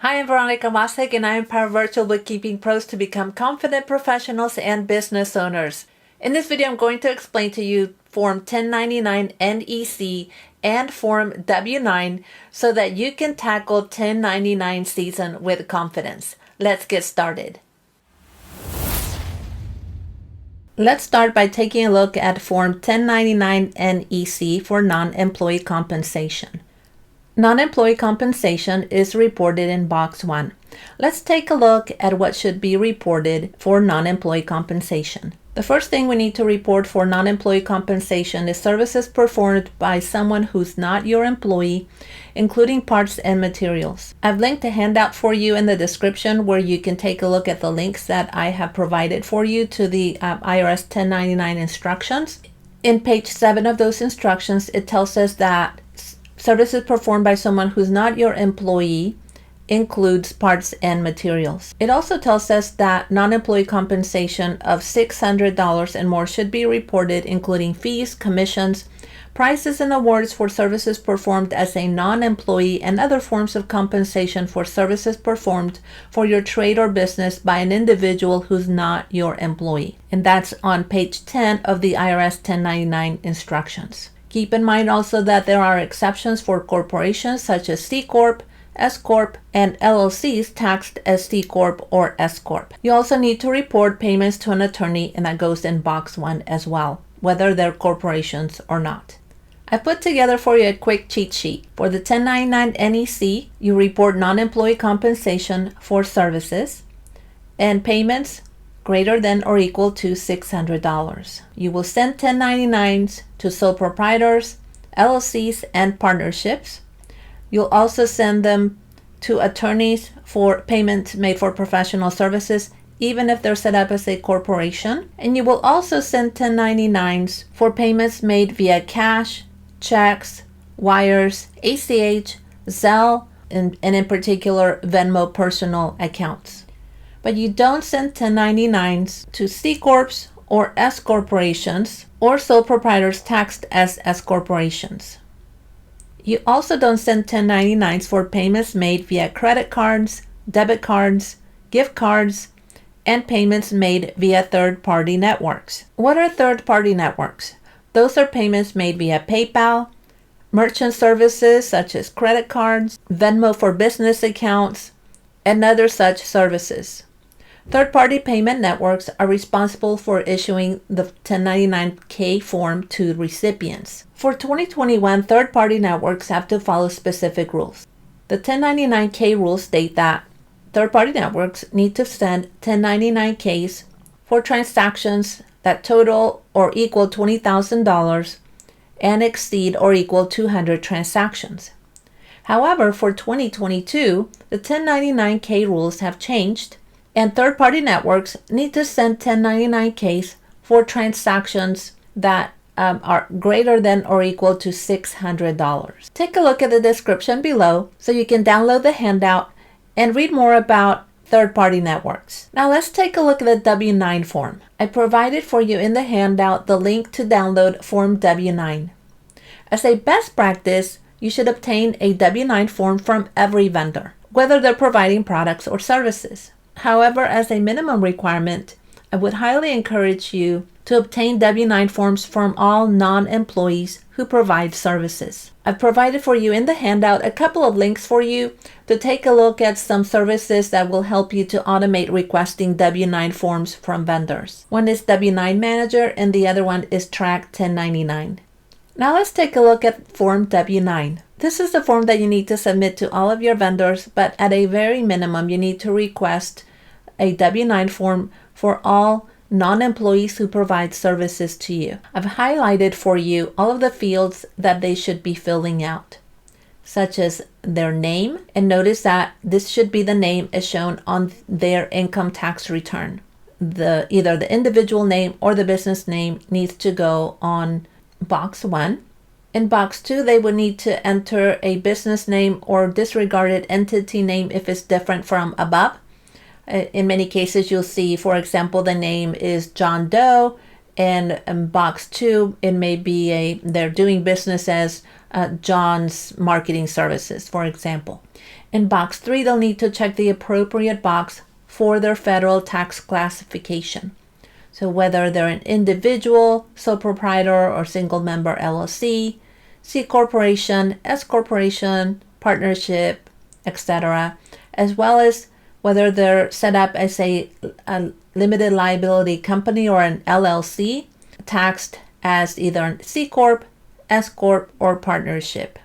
Hi, I'm Veronica Mosek, and I empower virtual bookkeeping pros to become confident professionals and business owners. In this video, I'm going to explain to you Form 1099 NEC and Form W-9 so that you can tackle 1099 season with confidence. Let's get started. Let's start by taking a look at Form 1099 NEC for non-employee compensation. Non-employee compensation is reported in Box 1. Let's take a look at what should be reported for non-employee compensation. The first thing we need to report for non-employee compensation is services performed by someone who's not your employee, including parts and materials. I've linked a handout for you in the description where you can take a look at the links that I have provided for you to the IRS 1099 instructions. In page 7 of those instructions, it tells us that services performed by someone who's not your employee includes parts and materials. It also tells us that non-employee compensation of $600 and more should be reported, including fees, commissions, prizes and awards for services performed as a non-employee, and other forms of compensation for services performed for your trade or business by an individual who's not your employee. And that's on page 10 of the IRS 1099 instructions. Keep in mind also that there are exceptions for corporations such as C Corp, S Corp, and LLCs taxed as C Corp or S Corp. You also need to report payments to an attorney, and that goes in Box 1 as well, whether they're corporations or not. I put together for you a quick cheat sheet. For the 1099 NEC, you report non-employee compensation for services and payments greater than or equal to $600. You will send 1099s to sole proprietors, LLCs, and partnerships. You'll also send them to attorneys for payments made for professional services, even if they're set up as a corporation. And you will also send 1099s for payments made via cash, checks, wires, ACH, Zelle, and in particular Venmo personal accounts. But you don't send 1099s to C Corps or S corporations or sole proprietors taxed as S corporations. You also don't send 1099s for payments made via credit cards, debit cards, gift cards, and payments made via third-party networks. What are third-party networks? Those are payments made via PayPal, merchant services such as credit cards, Venmo for business accounts, and other such services. Third-party payment networks are responsible for issuing the 1099-K form to recipients. For 2021, third-party networks have to follow specific rules. The 1099-K rules state that third-party networks need to send 1099-Ks for transactions that total or equal $20,000 and exceed or equal 200 transactions. However, for 2022, the 1099-K rules have changed, and third-party networks need to send 1099-Ks for transactions that are greater than or equal to $600. Take a look at the description below so you can download the handout and read more about third-party networks. Now let's take a look at the W-9 form. I provided for you in the handout the link to download Form W-9. As a best practice, you should obtain a W-9 form from every vendor, whether they're providing products or services. However, as a minimum requirement, I would highly encourage you to obtain W-9 forms from all non-employees who provide services. I've provided for you in the handout a couple of links for you to take a look at some services that will help you to automate requesting W-9 forms from vendors. One is W-9 Manager and the other one is Track 1099. Now let's take a look at Form W-9. This is the form that you need to submit to all of your vendors, but at a very minimum, you need to request a W-9 form for all non-employees who provide services to you. I've highlighted for you all of the fields that they should be filling out, such as their name, and notice that this should be the name as shown on their income tax return. Either the individual name or the business name needs to go on Box 1. In Box 2, they would need to enter a business name or disregarded entity name if it's different from above. In many cases, you'll see, for example, the name is John Doe, and in Box 2, it may be they're doing business as John's Marketing Services, for example. In box 3, they'll need to check the appropriate box for their federal tax classification. So whether they're an individual, sole proprietor, or single member LLC, C corporation, S corporation, partnership, etc., as well as whether they're set up as a limited liability company or an LLC, taxed as either a C corp, S corp, or partnership.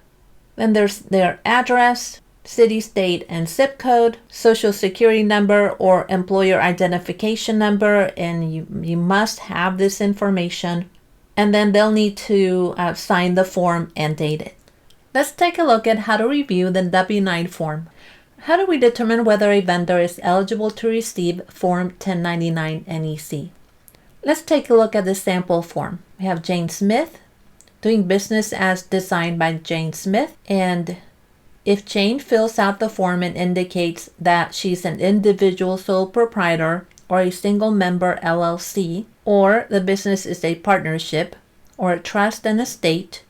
Then there's their address, city, state, and zip code, social security number or employer identification number, and you must have this information. And then they'll need to sign the form and date it. Let's take a look at how to review the W-9 form. How do we determine whether a vendor is eligible to receive Form 1099 NEC? Let's take a look at the sample form. We have Jane Smith, doing business as designed by Jane Smith, and if Jane fills out the form and indicates that she's an individual sole proprietor or a single member LLC, or the business is a partnership or a trust and estate,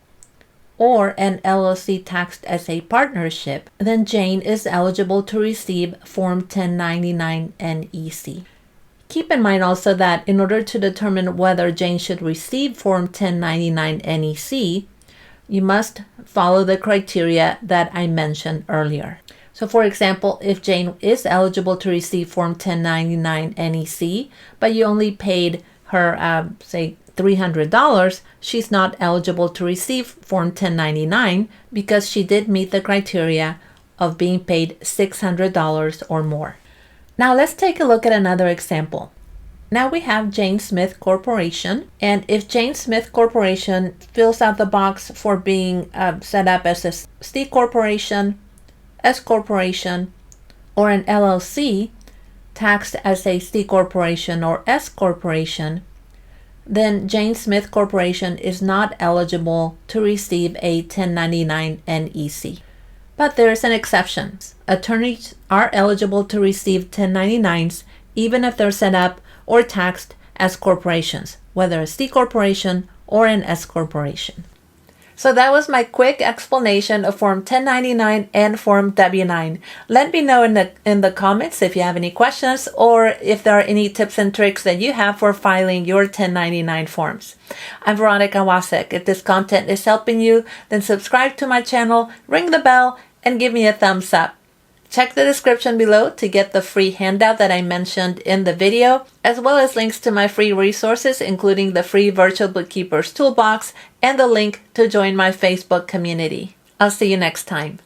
or an LLC taxed as a partnership, then Jane is eligible to receive Form 1099 NEC. Keep in mind also that in order to determine whether Jane should receive Form 1099 NEC, you must follow the criteria that I mentioned earlier. So for example, if Jane is eligible to receive Form 1099 NEC, but you only paid her, say, $300, she's not eligible to receive Form 1099 because she did meet the criteria of being paid $600 or more. Now let's take a look at another example. Now we have Jane Smith Corporation, and if Jane Smith Corporation fills out the box for being set up as a C Corporation, S Corporation, or an LLC, taxed as a C Corporation or S Corporation, then Jane Smith Corporation is not eligible to receive a 1099 NEC. But there is an exception. Attorneys are eligible to receive 1099s even if they're set up or taxed as corporations, whether a C corporation or an S corporation. So that was my quick explanation of Form 1099 and Form W-9. Let me know in the comments if you have any questions or if there are any tips and tricks that you have for filing your 1099 forms. I'm Veronica Wasek. If this content is helping you, then subscribe to my channel, ring the bell, and give me a thumbs up. Check the description below to get the free handout that I mentioned in the video, as well as links to my free resources, including the free Virtual Bookkeeper's Toolbox and the link to join my Facebook community. I'll see you next time.